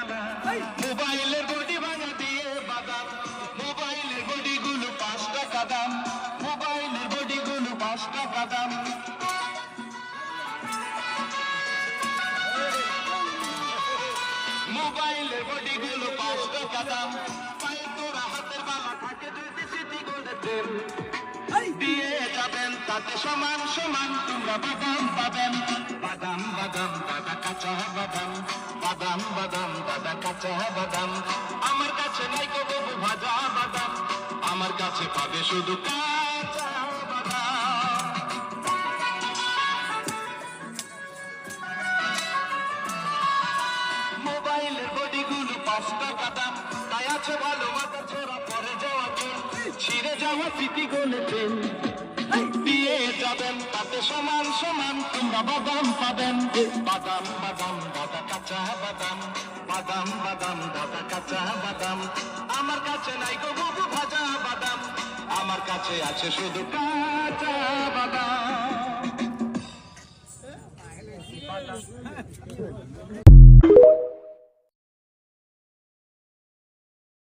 দানা মোবাইলের বডি ভাঙা দিয়ে বাদাম মোবাইলের বডি গুলো 5 টাকা দাম মোবাইলের বডি গুলো 5 টাকা দাম মোবাইলের বডি গুলো 5 টাকা দাম পায়ে তোরা হাতের বালা থাকে যদি সিটি গোল্ডের প্রেম দিয়ে যাবেন তাতে সমান সমান তোমরা বাদাম পাবেন বাদাম বাদাম দাদা কাঁচা বাদাম বাদাম বাদাম দাদা কাঁচা বাদাম আমার কাছে নাই গো বাবু ভাজা বাদাম আমার কাছে পাবে শুধু কাঁচা বাদাম মোবাইলের বডি গুলো 5 টাকা দাম তাই আছে ভালো মাথা ছোড়া পরে যাওয়া ট্রেন ছিঁড়ে যাওয়া সিটি গোল্ডের ট্রেন দিয়ে যাবেন তাতে সমান সমান তোমরা বাদাম পাবেন বাদাম বাদাম দাদা কাঁচা বাদাম বাদাম বাদাম দাদা কাঁচা বাদাম আমার কাছে নাই গো বাবু ভাজা বাদাম আমার কাছে আছে শুধু কাঁচা বাদাম